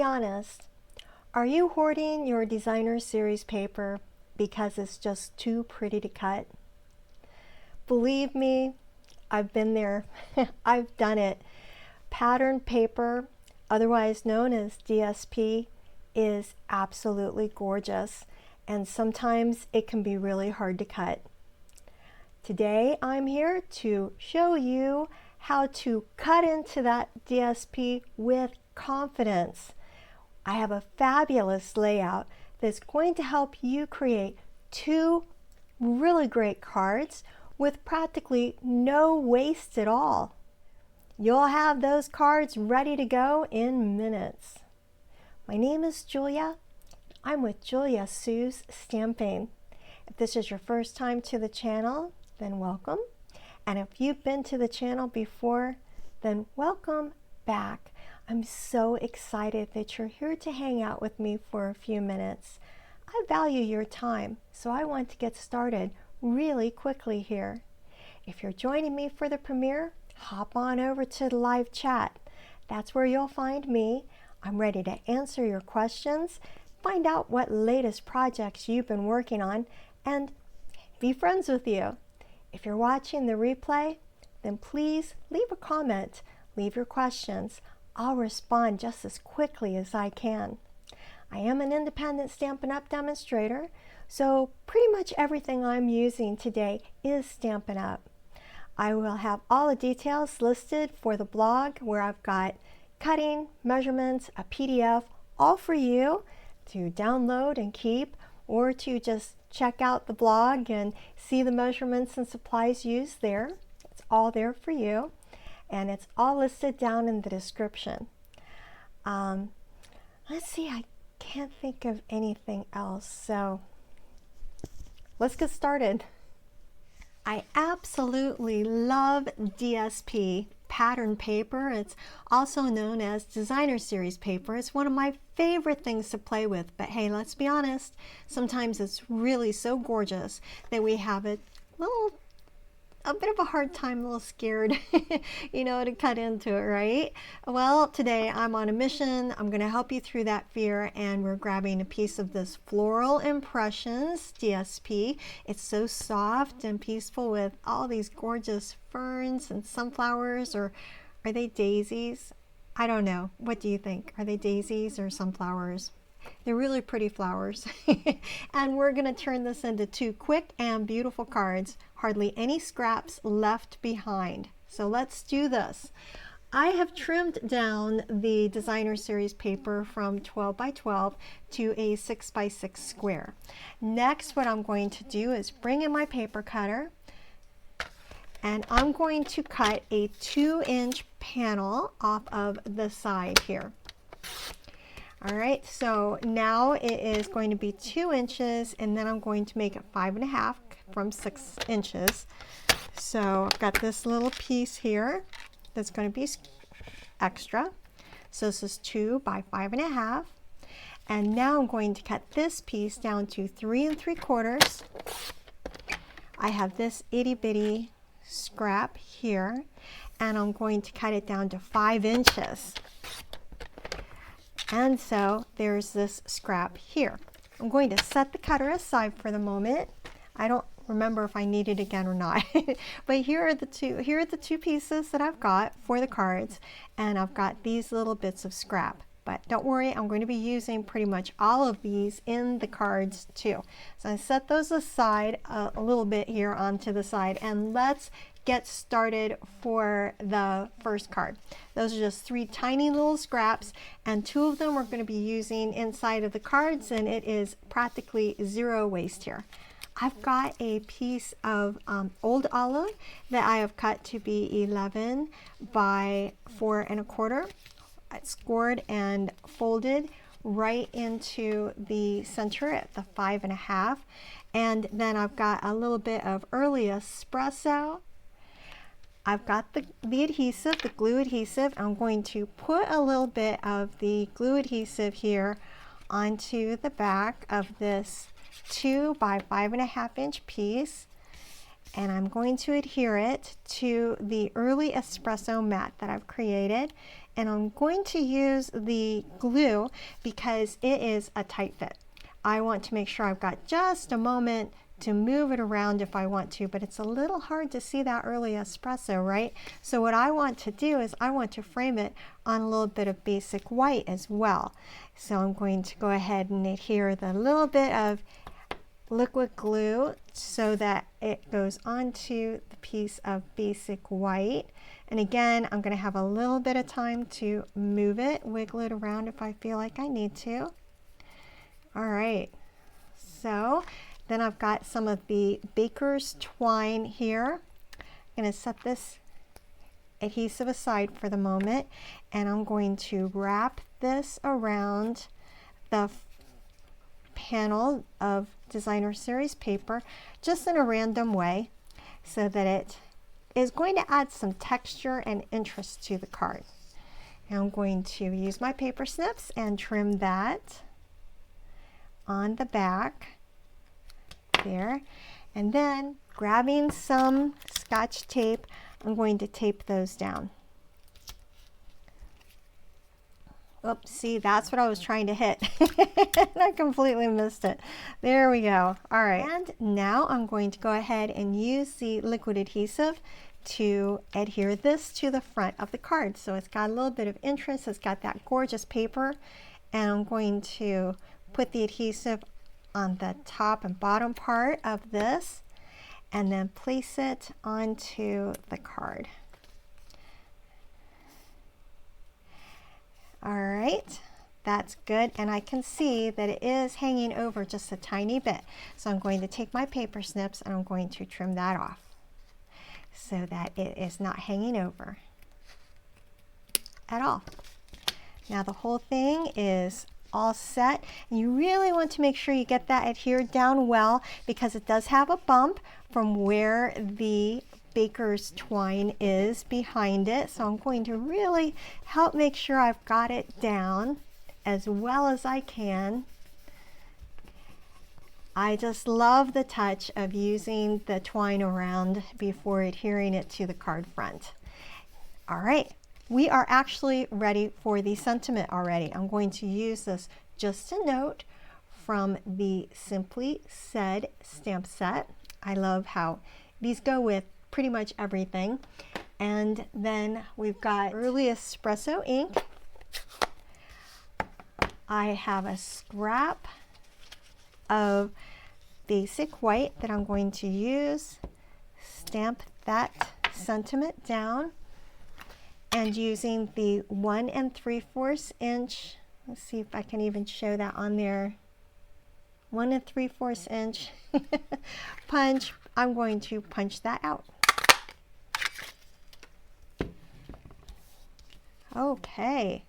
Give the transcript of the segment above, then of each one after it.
be honest, are you hoarding your designer series paper because it's just too pretty to cut? Believe me, I've been there. I've done it. Pattern paper, otherwise known as DSP, is absolutely gorgeous, and sometimes it can be really hard to cut. Today I'm here to show you how to cut into that DSP with confidence. I have a fabulous layout that's going to help you create two really great cards with practically no waste at all. You'll have those cards ready to go in minutes. My name is Julia. I'm with Julia Sue's Stamping. If this is your first time to the channel, then welcome. And if you've been to the channel before, then welcome back. I'm so excited that you're here to hang out with me for a few minutes. I value your time, so I want to get started really quickly here. If you're joining me for the premiere, hop on over to the live chat. That's where you'll find me. I'm ready to answer your questions, find out what latest projects you've been working on, and be friends with you. If you're watching the replay, then please leave a comment, leave your questions. I'll respond just as quickly as I can. I am an independent Stampin' Up! Demonstrator, so pretty much everything I'm using today is Stampin' Up! I will have all the details listed for the blog where I've got cutting, measurements, a PDF, all for you to download and keep, or to just check out the blog and see the measurements and supplies used there. It's all there for you, and it's all listed down in the description. Let's see, I can't think of anything else, so let's get started. I absolutely love DSP pattern paper. It's also known as designer series paper. It's one of my favorite things to play with, but hey, let's be honest, sometimes it's really so gorgeous that we have a bit of a hard time, a little scared, to cut into it, right? Well, today I'm on a mission. I'm going to help you through that fear, and we're grabbing a piece of this Floral Impressions DSP. It's so soft and peaceful with all these gorgeous ferns and sunflowers, or are they daisies? I don't know. What do you think? Are they daisies or sunflowers? They're really pretty flowers. And we're going to turn this into two quick and beautiful cards. Hardly any scraps left behind. So let's do this. I have trimmed down the designer series paper from 12 by 12 to a 6 by 6 square. Next, what I'm going to do is bring in my paper cutter, and I'm going to cut a 2-inch panel off of the side here. All right, so now it is going to be 2 inches, and then I'm going to make it 5.5 from 6 inches. So I've got this little piece here that's going to be extra. So this is 2 by 5.5. And now I'm going to cut this piece down to 3 3/4. I have this itty bitty scrap here, and I'm going to cut it down to 5 inches. And so there's this scrap here. I'm going to set the cutter aside for the moment. I don't remember if I need it again or not. But here are the two pieces that I've got for the cards, and I've got these little bits of scrap. But don't worry, I'm going to be using pretty much all of these in the cards too. So I set those aside a little bit here onto the side, and let's get started for the first card. Those are just 3 tiny little scraps, and 2 of them we're going to be using inside of the cards, and it is practically zero waste here. I've got a piece of old olive that I have cut to be 11 by 4 1/4. It's scored and folded right into the center at the 5.5. And then I've got a little bit of early espresso. I've got the adhesive, the glue adhesive. I'm going to put a little bit of the glue adhesive here onto the back of this 2 by 5.5 inch piece, and I'm going to adhere it to the early espresso mat that I've created. And I'm going to use the glue because it is a tight fit. I want to make sure I've got just a moment to move it around if I want to, but it's a little hard to see that early espresso, right? So what I want to do is I want to frame it on a little bit of basic white as well. So I'm going to go ahead and adhere the little bit of liquid glue so that it goes onto the piece of basic white. And again, I'm going to have a little bit of time to move it, wiggle it around if I feel like I need to. All right, so then I've got some of the baker's twine here. I'm going to set this adhesive aside for the moment, and I'm going to wrap this around the panel of Designer Series paper just in a random way so that it is going to add some texture and interest to the card. And I'm going to use my paper snips and trim that on the back there, and then grabbing some Scotch tape, I'm going to tape those down. Oops, see, that's what I was trying to hit. I completely missed it. There we go. All right, and now I'm going to go ahead and use the liquid adhesive to adhere this to the front of the card. So it's got a little bit of interest, it's got that gorgeous paper, and I'm going to put the adhesive on the top and bottom part of this and then place it onto the card. All right, that's good, and I can see that it is hanging over just a tiny bit. So I'm going to take my paper snips and I'm going to trim that off so that it is not hanging over at all. Now the whole thing is all set. You really want to make sure you get that adhered down well because it does have a bump from where the baker's twine is behind it. So I'm going to really help make sure I've got it down as well as I can. I just love the touch of using the twine around before adhering it to the card front. All right. We are actually ready for the sentiment already. I'm going to use this Just a Note from the Simply Said stamp set. I love how these go with pretty much everything. And then we've got Early Espresso ink. I have a scrap of basic white that I'm going to use. Stamp that sentiment down. And using the 1 3/4 inch, let's see if I can even show that on there, 1 3/4 inch punch, I'm going to punch that out. Okay,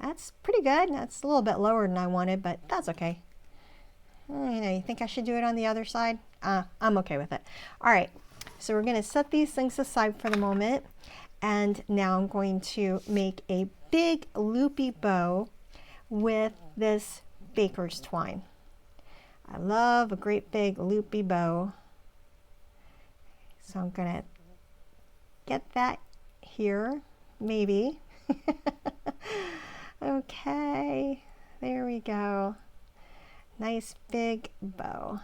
that's pretty good. That's a little bit lower than I wanted, but that's okay. You know, you think I should do it on the other side? I'm okay with it. All right, so we're going to set these things aside for the moment. And now I'm going to make a big loopy bow with this baker's twine. I love a great big loopy bow. So I'm going to get that here, maybe. Okay, there we go. Nice big bow.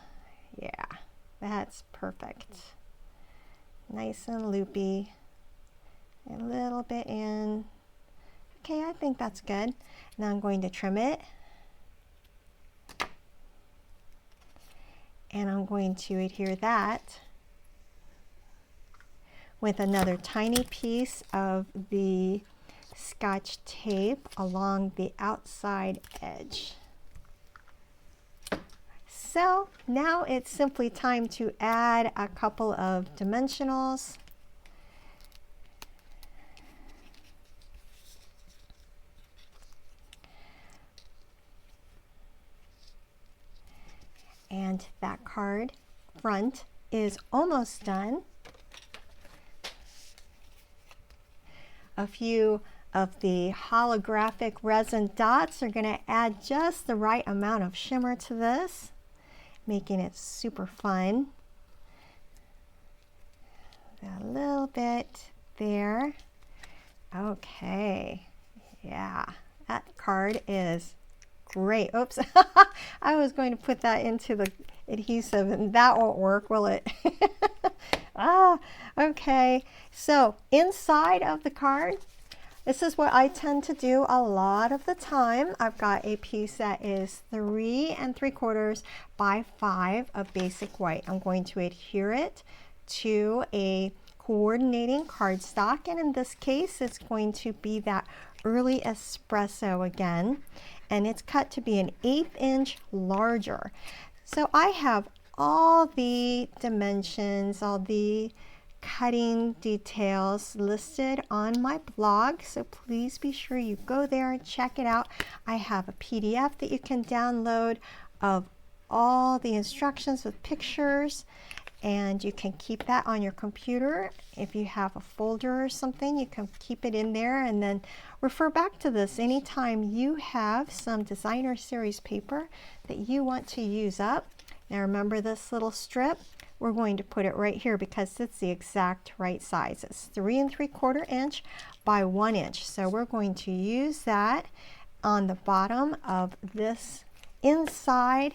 Yeah, that's perfect. Nice and loopy. A little bit in. Okay, I think that's good. Now I'm going to trim it. And I'm going to adhere that with another tiny piece of the Scotch tape along the outside edge. So now it's simply time to add a couple of dimensionals. And that card front is almost done. A few of the holographic resin dots are going to add just the right amount of shimmer to this, making it super fun. A little bit there. Okay, Yeah, that card is great. Oops, I was going to put that into the adhesive and that won't work, will it? Okay. So inside of the card, this is what I tend to do a lot of the time. I've got a piece that is 3 3/4 by 5 of basic white. I'm going to adhere it to a coordinating cardstock, and in this case it's going to be that early espresso again, and it's cut to be an 1/8 inch larger. So I have all the dimensions, all the cutting details listed on my blog, so please be sure you go there and check it out. I have a PDF that you can download of all the instructions with pictures, and you can keep that on your computer. If you have a folder or something, you can keep it in there and then refer back to this anytime you have some designer series paper that you want to use up. Now remember this little strip? We're going to put it right here because it's the exact right size. It's 3 3/4 inch by 1 inch. So we're going to use that on the bottom of this inside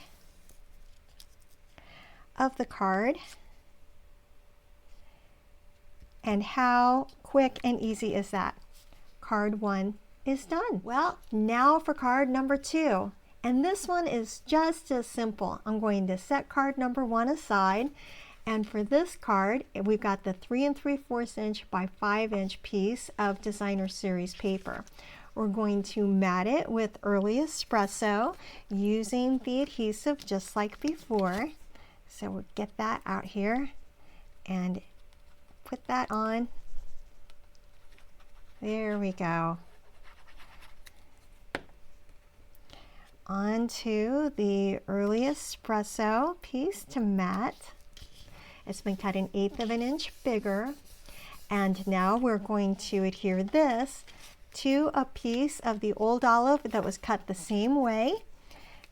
of the card. And how quick and easy is that? Card 1 is done. Well, now for card number 2. And this one is just as simple. I'm going to set card number 1 aside. And for this card, we've got the 3 3/4 inch by 5 inch piece of designer series paper. We're going to mat it with early espresso using the adhesive just like before. So we'll get that out here and put that on. There we go. Onto the early espresso piece to mat. It's been cut 1/8 of an inch bigger. And now we're going to adhere this to a piece of the old olive that was cut the same way,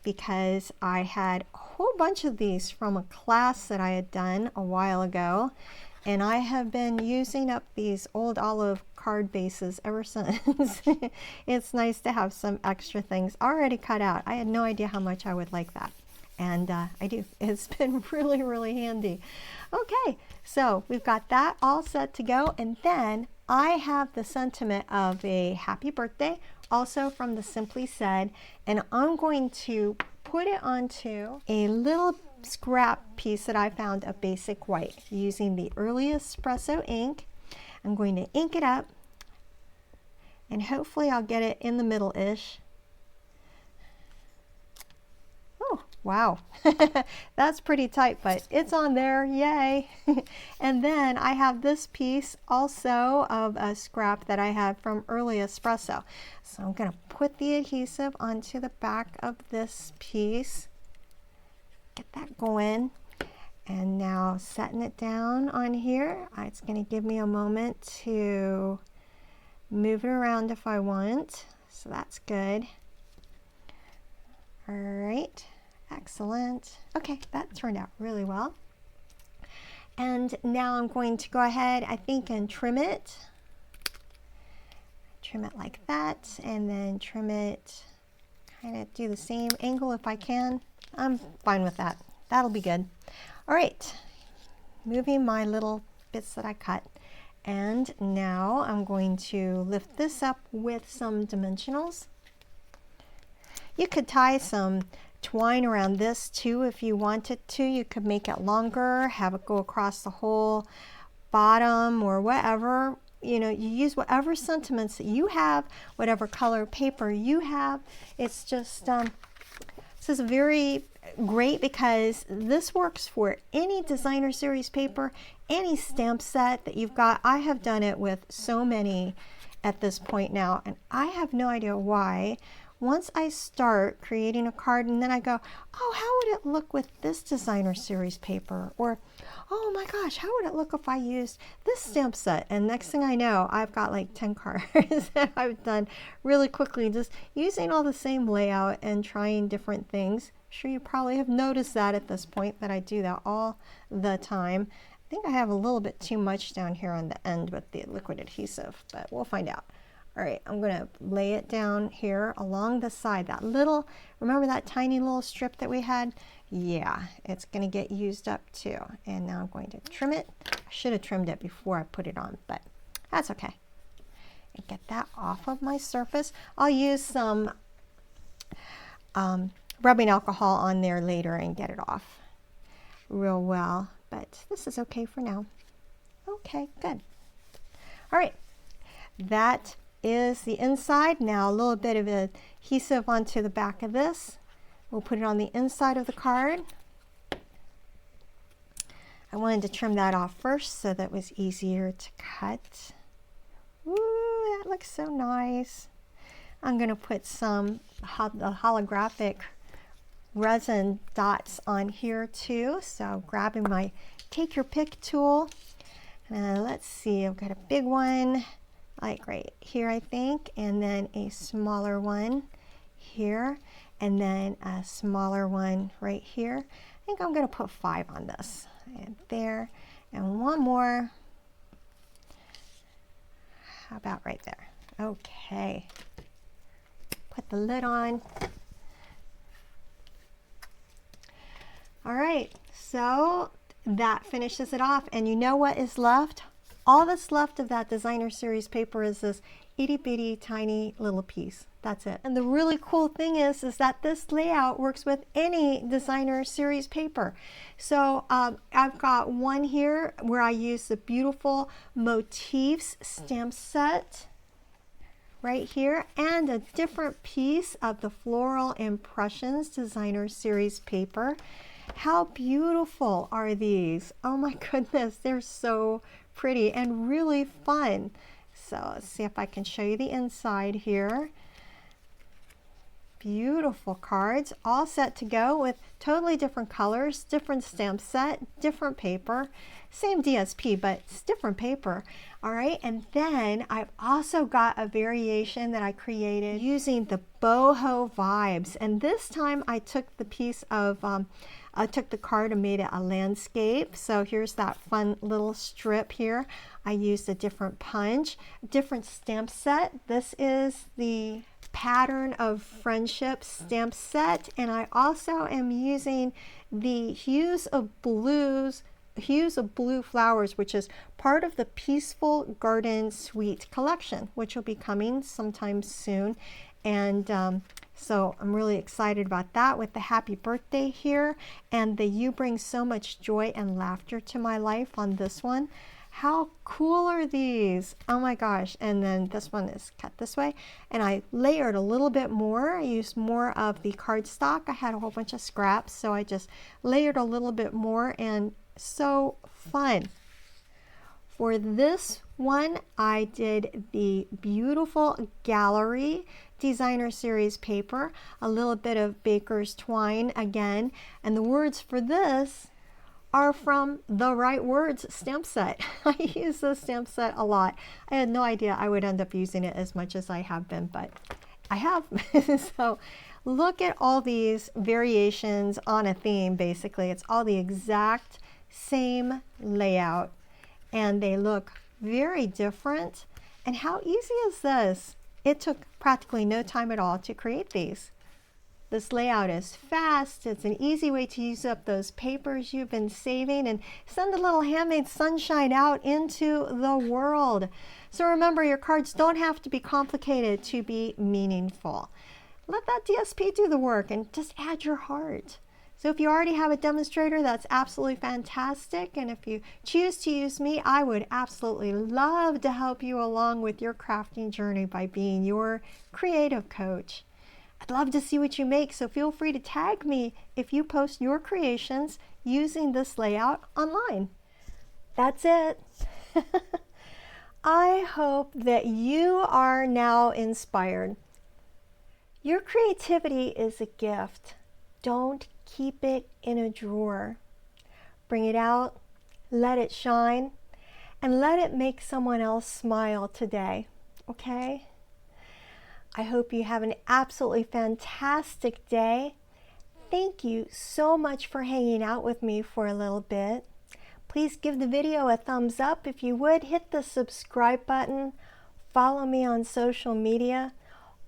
because I had a whole bunch of these from a class that I had done a while ago. And I have been using up these old olive card bases ever since. It's nice to have some extra things already cut out. I had no idea how much I would like that. And I do. It's been really, really handy. Okay, so we've got that all set to go. And then I have the sentiment of a happy birthday, also from the Simply Said. And I'm going to put it onto a little scrap piece that I found of basic white using the early espresso ink. I'm going to ink it up, and hopefully I'll get it in the middle-ish. Oh, wow. That's pretty tight, but it's on there. Yay. And then I have this piece also of a scrap that I had from early espresso. So I'm going to put the adhesive onto the back of this piece. Get that going, and now setting it down on here. It's going to give me a moment to move it around if I want, so that's good. All right, excellent. Okay, that turned out really well. And now I'm going to go ahead, I think, and trim it. Trim it like that, and then trim it, kind of do the same angle if I can. I'm fine with that. That'll be good. All right, moving my little bits that I cut. And now I'm going to lift this up with some dimensionals. You could tie some twine around this too if you wanted to. You could make it longer, have it go across the whole bottom or whatever. You know, you use whatever sentiments that you have, whatever color paper you have. It's just this is very great because this works for any designer series paper, any stamp set that you've got. I have done it with so many at this point now, and I have no idea why. Once I start creating a card and then I go, oh, how would it look with this designer series paper? Or, oh my gosh, how would it look if I used this stamp set? And next thing I know, I've got like 10 cards that I've done really quickly, just using all the same layout and trying different things. I'm sure you probably have noticed that at this point, that I do that all the time. I think I have a little bit too much down here on the end with the liquid adhesive, but we'll find out. All right, I'm gonna lay it down here along the side. That little, remember that tiny little strip that we had? Yeah, it's gonna get used up too. And now I'm going to trim it. I should have trimmed it before I put it on, but that's okay. And get that off of my surface. I'll use some rubbing alcohol on there later and get it off real well, but this is okay for now. Okay, good. All right, that is the inside. Now a little bit of adhesive onto the back of this. We'll put it on the inside of the card. I wanted to trim that off first so that it was easier to cut. Ooh, that looks so nice. I'm going to put some holographic resin dots on here too. So grabbing my take your pick tool. Let's see, I've got a big one like right here, I think, and then a smaller one here, and then a smaller one right here. I think I'm going to put 5 on this, and there, and one more. How about right there? Okay. Put the lid on. All right, so that finishes it off, and you know what is left? All that's left of that designer series paper is this itty bitty tiny little piece. That's it. And the really cool thing is that this layout works with any designer series paper. So I've got one here where I use the beautiful motifs stamp set right here, and a different piece of the Floral Impressions designer series paper. How beautiful are these? Oh my goodness, they're so pretty and really fun. So let's see if I can show you the inside here. Beautiful cards, all set to go with totally different colors, different stamp set, different paper, same DSP, but it's different paper. All right, and then I've also got a variation that I created using the boho vibes. And this time I took the piece of, I took the card and made it a landscape. So here's that fun little strip here. I used a different punch, different stamp set. This is the Pattern of Friendship stamp set, and I also am using the Hues of Blue Flowers, which is part of the Peaceful Garden Suite collection, which will be coming sometime soon. And so I'm really excited about that with the happy birthday here and the you bring so much joy and laughter to my life on this one. How cool are these? Oh my gosh. And then this one is cut this way. And I layered a little bit more. I used more of the cardstock. I had a whole bunch of scraps, so I just layered a little bit more, and so fun. For this one, I did the beautiful Gallery designer series paper, a little bit of Baker's Twine again, and the words for this are from the Right Words stamp set. I use this stamp set a lot. I had no idea I would end up using it as much as I have been, but I have. So look at all these variations on a theme. Basically, it's all the exact same layout, and they look very different. And how easy is this? It took practically no time at all to create these. This layout is fast. It's an easy way to use up those papers you've been saving and send a little handmade sunshine out into the world. So remember, your cards don't have to be complicated to be meaningful. Let that DSP do the work and just add your heart. So if you already have a demonstrator, that's absolutely fantastic. And if you choose to use me, I would absolutely love to help you along with your crafting journey by being your creative coach. I'd love to see what you make, so feel free to tag me if you post your creations using this layout online. That's it. I hope that you are now inspired. Your creativity is a gift. Don't keep it in a drawer. Bring it out, let it shine, and let it make someone else smile today, okay? I hope you have an absolutely fantastic day. Thank you so much for hanging out with me for a little bit. Please give the video a thumbs up if you would. Hit the subscribe button. follow me on social media.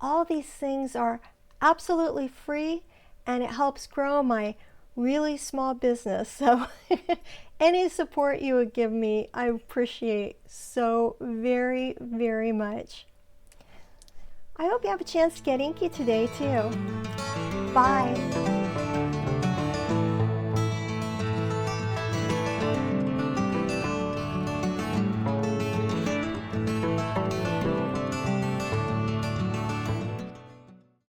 All these things are absolutely free, and it helps grow my really small business. So any support you would give me, I appreciate so very, very much. I hope you have a chance to get inky today too. Bye.